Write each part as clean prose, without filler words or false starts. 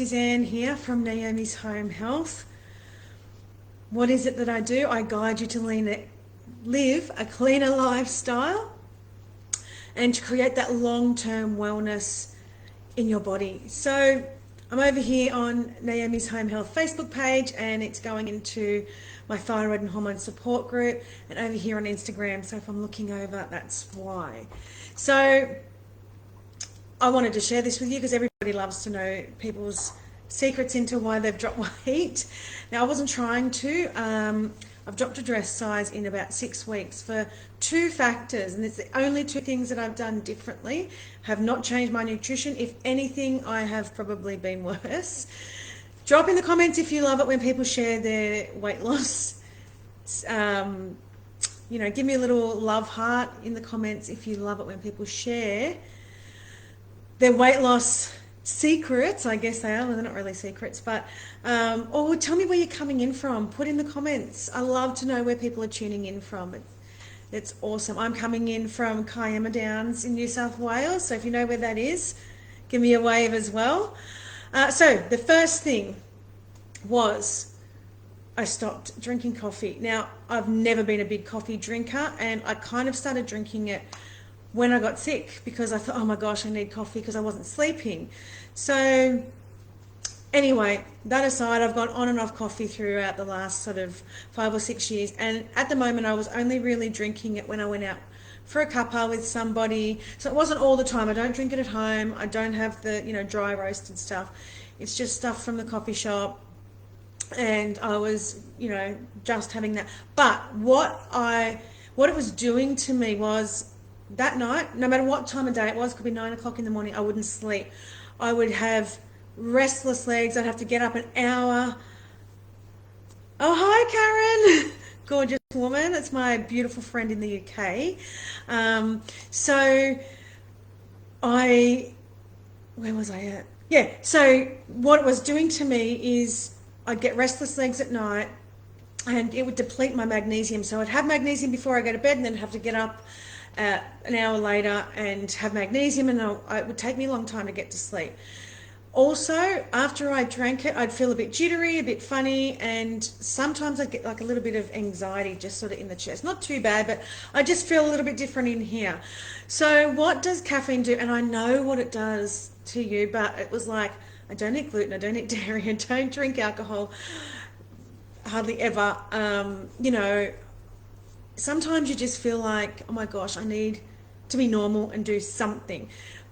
Suzanne here from Naomi's Home Health. What is it that I do? I guide you to live a cleaner lifestyle and to create that long-term wellness in your body. So I'm over here on Naomi's Home Health Facebook page, and it's going into my thyroid and hormone support group, and over here on Instagram. So if I'm looking over, that's why. So I wanted to share this with you because everybody loves to know people's secrets into why they've dropped weight. Now, I wasn't trying to. I've dropped a dress size in about 6 weeks for two factors, and it's the only two things that I've done differently. Have not changed my nutrition. If anything, I have probably been worse. Drop in the comments if you love it when people share their weight loss. Give me a little love heart in the comments if you love it when people share their weight loss secrets. I guess they are. Well, they're not really secrets, but or tell me where you're coming in from. Put in the comments. I love to know where people are tuning in from. It's awesome. I'm coming in from Kiama Downs in New South Wales, so if you know where that is, give me a wave as well. So the first thing was I stopped drinking coffee. Now, I've never been a big coffee drinker, and I kind of started drinking it when I got sick because I thought, oh my gosh, I need coffee because I wasn't sleeping. So anyway, that aside, I've gone on and off coffee throughout the last sort of 5 or 6 years. And at the moment, I was only really drinking it when I went out for a cuppa with somebody. So it wasn't all the time. I don't drink it at home. I don't have the, dry roasted stuff. It's just stuff from the coffee shop. And I was, just having that. But what it was doing to me was, that night, no matter what time of day it was, could be 9 o'clock in the morning, I wouldn't sleep. I would have restless legs. I'd have to get up an hour. Oh, hi, Karen. Gorgeous woman. It's my beautiful friend in the UK. Where was I at? Yeah, so what it was doing to me is I'd get restless legs at night, and it would deplete my magnesium. So I'd have magnesium before I go to bed, and then have to get up an hour later and have magnesium, and it would take me a long time to get to sleep. Also, after I drank it, I'd feel a bit jittery, a bit funny, and sometimes I'd get like a little bit of anxiety just sort of in the chest. Not too bad, but I just feel a little bit different in here. So what does caffeine do? And I know what it does to you, but it was like, I don't eat gluten, I don't eat dairy, I don't drink alcohol, hardly ever. Sometimes you just feel like, oh my gosh, I need to be normal and do something.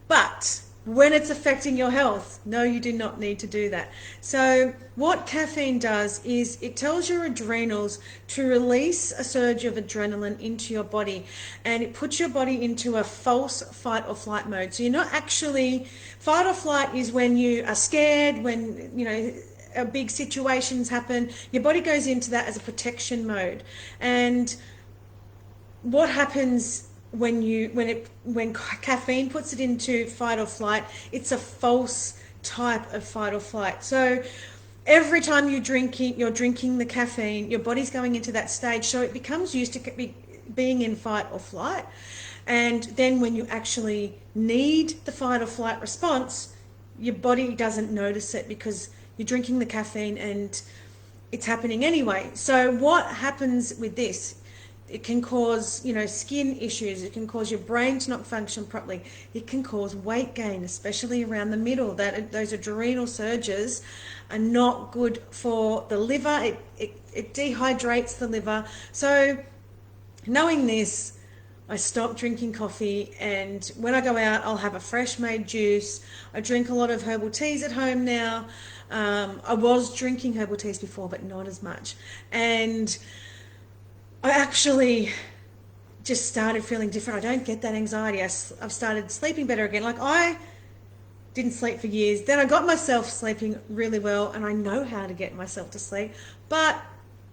But when it's affecting your health, no, you do not need to do that. So what caffeine does is it tells your adrenals to release a surge of adrenaline into your body, and it puts your body into a false fight or flight mode. So you're not actually, fight or flight is when you are scared, when, big situations happen, your body goes into that as a protection mode. And what happens when caffeine puts it into fight or flight, it's a false type of fight or flight. So every time you're drinking the caffeine, your body's going into that stage, so it becomes used to being in fight or flight. And then when you actually need the fight or flight response, your body doesn't notice it because you're drinking the caffeine and it's happening anyway. So what happens with this? It can cause, skin issues. It can cause your brain to not function properly. It can cause weight gain, especially around the middle. Those adrenal surges are not good for the liver. It dehydrates the liver. So knowing this, I stopped drinking coffee, and when I go out, I'll have a fresh made juice. I drink a lot of herbal teas at home now. I was drinking herbal teas before, but not as much. And I actually just started feeling different. I don't get that anxiety. I've started sleeping better again. Like, I didn't sleep for years. Then I got myself sleeping really well, and I know how to get myself to sleep. But,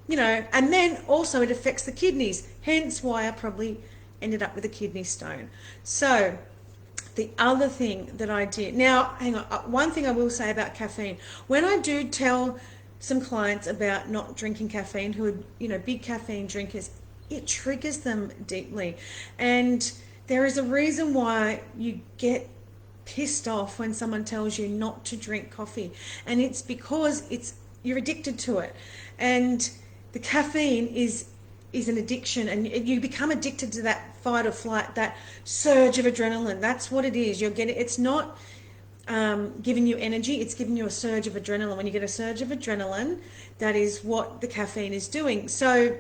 and then also it affects the kidneys, hence why I probably ended up with a kidney stone. So the other thing that I did, now, hang on, one thing I will say about caffeine, when I do tell some clients about not drinking caffeine who are, big caffeine drinkers, it triggers them deeply. And there is a reason why you get pissed off when someone tells you not to drink coffee, and it's because you're addicted to it, and the caffeine is an addiction, and you become addicted to that fight or flight, that surge of adrenaline. That's what it is. You're getting, it's not giving you energy, it's giving you a surge of adrenaline. When you get a surge of adrenaline, that is what the caffeine is doing. So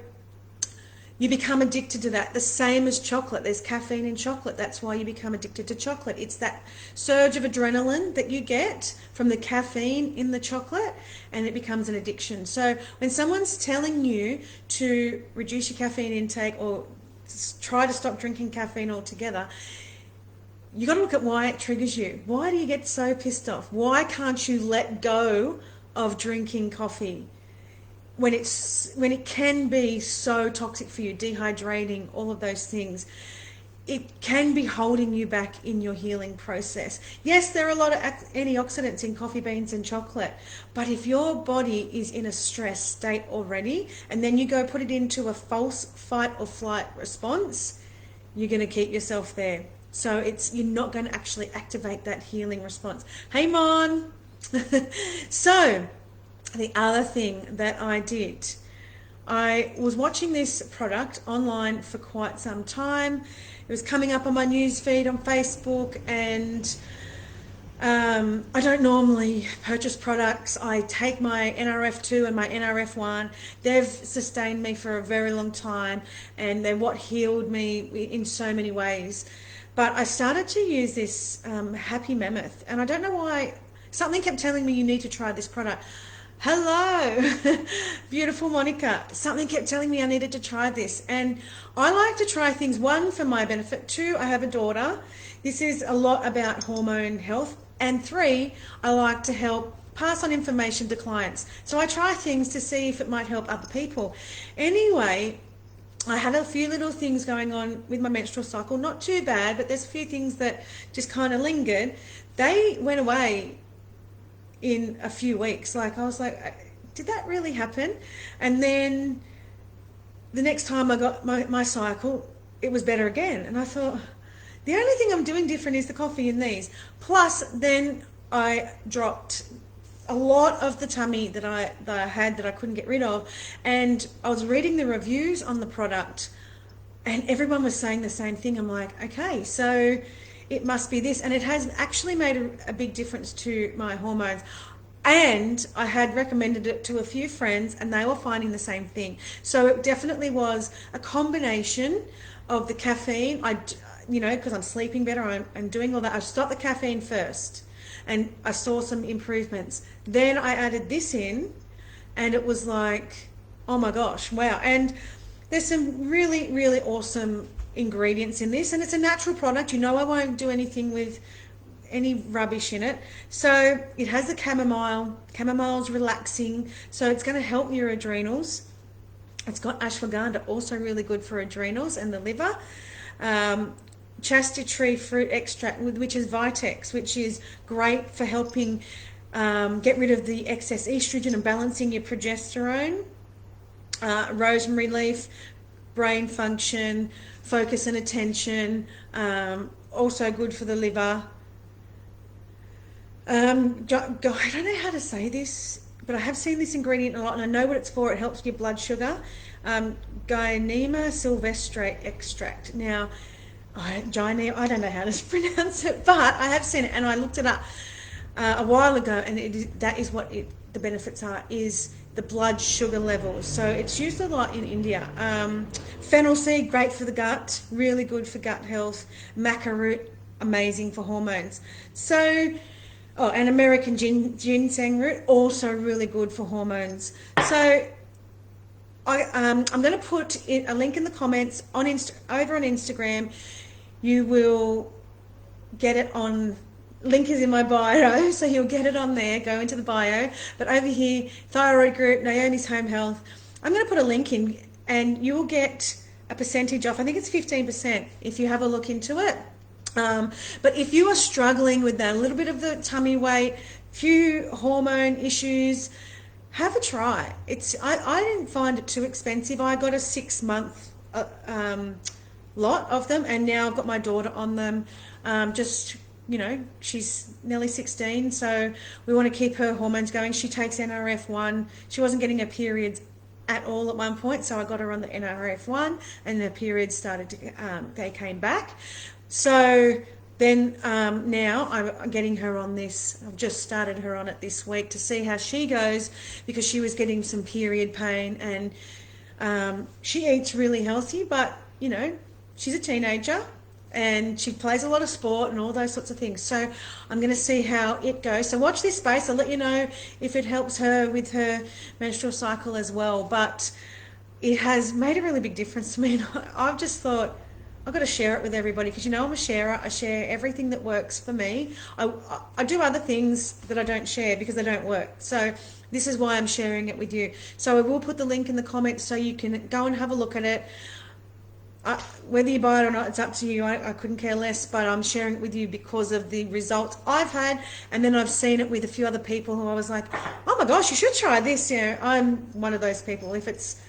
you become addicted to that. The same as chocolate. There's caffeine in chocolate. That's why you become addicted to chocolate. It's that surge of adrenaline that you get from the caffeine in the chocolate, and it becomes an addiction. So when someone's telling you to reduce your caffeine intake or try to stop drinking caffeine altogether, you got to look at why it triggers you. Why do you get so pissed off? Why can't you let go of drinking coffee when it can be so toxic for you, dehydrating, all of those things? It can be holding you back in your healing process. Yes, there are a lot of antioxidants in coffee beans and chocolate, but if your body is in a stress state already, and then you go put it into a false fight or flight response, you're going to keep yourself there. So you're not going to actually activate that healing response. Hey, Mon! So the other thing that I did, I was watching this product online for quite some time. It was coming up on my newsfeed on Facebook, and I don't normally purchase products. I take my NRF2 and my NRF1. They've sustained me for a very long time, and they're what healed me in so many ways. But I started to use this Happy Mammoth, and I don't know why. Something kept telling me you need to try this product. Hello, beautiful Monica. Something kept telling me I needed to try this. And I like to try things, one, for my benefit. Two, I have a daughter. This is a lot about hormone health. And three, I like to help pass on information to clients. So I try things to see if it might help other people. Anyway, I had a few little things going on with my menstrual cycle. Not too bad, but there's a few things that just kind of lingered. They went away in a few weeks. Like, I was like, did that really happen? And then the next time I got my cycle, it was better again. And I thought, the only thing I'm doing different is the coffee in these. Plus, then I dropped a lot of the tummy that I had that I couldn't get rid of. And I was reading the reviews on the product, and everyone was saying the same thing. I'm like, okay, so it must be this. And it has actually made a big difference to my hormones. And I had recommended it to a few friends, and they were finding the same thing. So it definitely was a combination of the caffeine. Because I'm sleeping better, I'm doing all that. I stopped the caffeine first, and I saw some improvements. Then I added this in, and it was like, oh my gosh, wow. And there's some really, really awesome ingredients in this, and it's a natural product. I won't do anything with any rubbish in it. So it has the chamomile. Chamomile's relaxing, so it's going to help your adrenals. It's got ashwagandha, also really good for adrenals and the liver. Chastity tree fruit extract, which is Vitex, which is great for helping get rid of the excess estrogen and balancing your progesterone. Rosemary leaf, brain function, focus and attention, also good for the liver. I don't know how to say this, but I have seen this ingredient a lot, and I know what it's for. It helps with your blood sugar. Gynema sylvestre extract. Now, I don't know how to pronounce it, but I have seen it, and I looked it up a while ago, and that is what the benefits are, is the blood sugar levels. So it's used a lot in India. Fennel seed, great for the gut, really good for gut health. Maca root, amazing for hormones. So, and American ginseng root, also really good for hormones. So I'm going to put a link in the comments over on Instagram. You will get it on, link is in my bio, so you'll get it on there. Go into the bio. But over here, Thyroid Group, Naomi's Home Health, I'm going to put a link in, and you will get a percentage off. I think it's 15% if you have a look into it. But if you are struggling with that, a little bit of the tummy weight, few hormone issues, have a try. I didn't find it too expensive. I got a 6-month lot of them, and now I've got my daughter on them. Just she's nearly 16, so we want to keep her hormones going. She takes NRF1. She wasn't getting her periods at all at one point, so I got her on the NRF1, and her periods started to, they came back. So then now I'm getting her on this. I've just started her on it this week to see how she goes, because she was getting some period pain, and she eats really healthy, but she's a teenager and she plays a lot of sport and all those sorts of things. So I'm going to see how it goes. So watch this space. I'll let you know if it helps her with her menstrual cycle as well. But it has made a really big difference to me. And I've just thought, I've got to share it with everybody, because I'm a sharer. I share everything that works for me. I do other things that I don't share because they don't work. So this is why I'm sharing it with you. So I will put the link in the comments so you can go and have a look at it. Whether you buy it or not, it's up to you. I couldn't care less, but I'm sharing it with you because of the results I've had, and then I've seen it with a few other people who I was like, oh my gosh, you should try this. I'm one of those people. If it's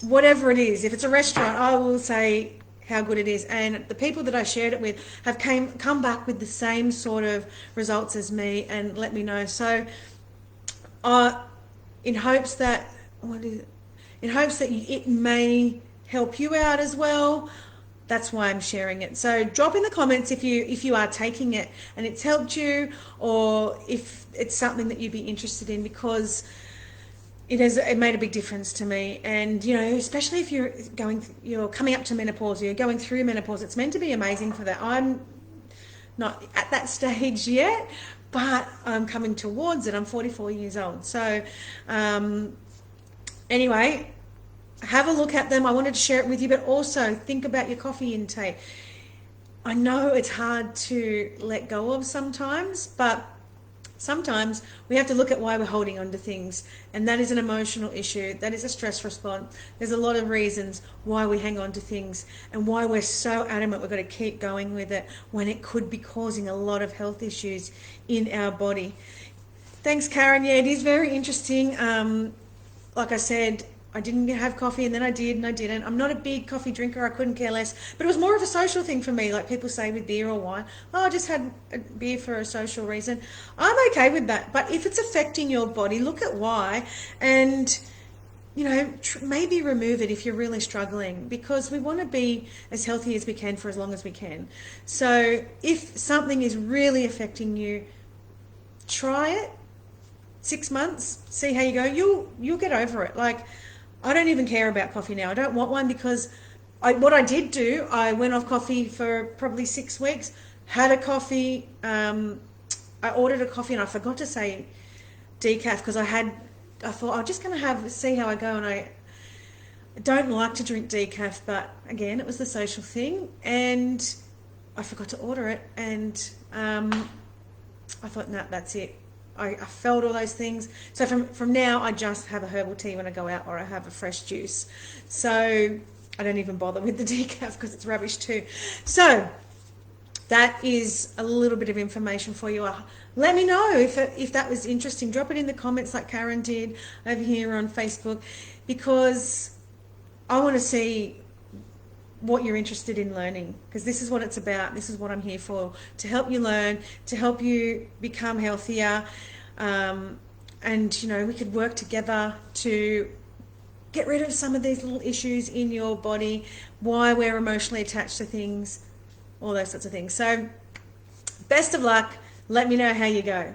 whatever it is, if it's a restaurant, I will say how good it is, and the people that I shared it with have come back with the same sort of results as me and let me know. So in hopes that it may help you out as well. That's why I'm sharing it. So drop in the comments if you are taking it and it's helped you, or if it's something that you'd be interested in, because it made a big difference to me. And especially if you're coming up to menopause, or you're going through menopause, it's meant to be amazing for that. I'm not at that stage yet, but I'm coming towards it. I'm 44 years old. So anyway, have a look at them. I wanted to share it with you, but also think about your coffee intake. I know it's hard to let go of sometimes, but sometimes we have to look at why we're holding on to things, and that is an emotional issue. That is a stress response. There's a lot of reasons why we hang on to things, and why we're so adamant we've got to keep going with it when it could be causing a lot of health issues in our body. Thanks, Karen. Yeah, it is very interesting. Like I said, I didn't have coffee, and then I did and I didn't. I'm not a big coffee drinker. I couldn't care less. But it was more of a social thing for me, like people say with beer or wine. Oh, I just had a beer for a social reason. I'm okay with that. But if it's affecting your body, look at why, and maybe remove it if you're really struggling, because we want to be as healthy as we can for as long as we can. So if something is really affecting you, try it. 6 months, see how you go. You'll get over it. Like, I don't even care about coffee now. I don't want one, because what I did do, I went off coffee for probably 6 weeks, had a coffee, I ordered a coffee, and I forgot to say decaf, because I thought I'm just going to see how I go, and I don't like to drink decaf, but again, it was the social thing, and I forgot to order it, and I thought, no, that's it. I felt all those things. So from now, I just have a herbal tea when I go out, or I have a fresh juice. So I don't even bother with the decaf, because it's rubbish too. So that is a little bit of information for you. Let me know if that was interesting. Drop it in the comments like Karen did over here on Facebook, because I want to see what you're interested in learning, because this is what it's about. This is what I'm here for, to help you learn, to help you become healthier, and we could work together to get rid of some of these little issues in your body, why we're emotionally attached to things, all those sorts of things. So best of luck. Let me know how you go.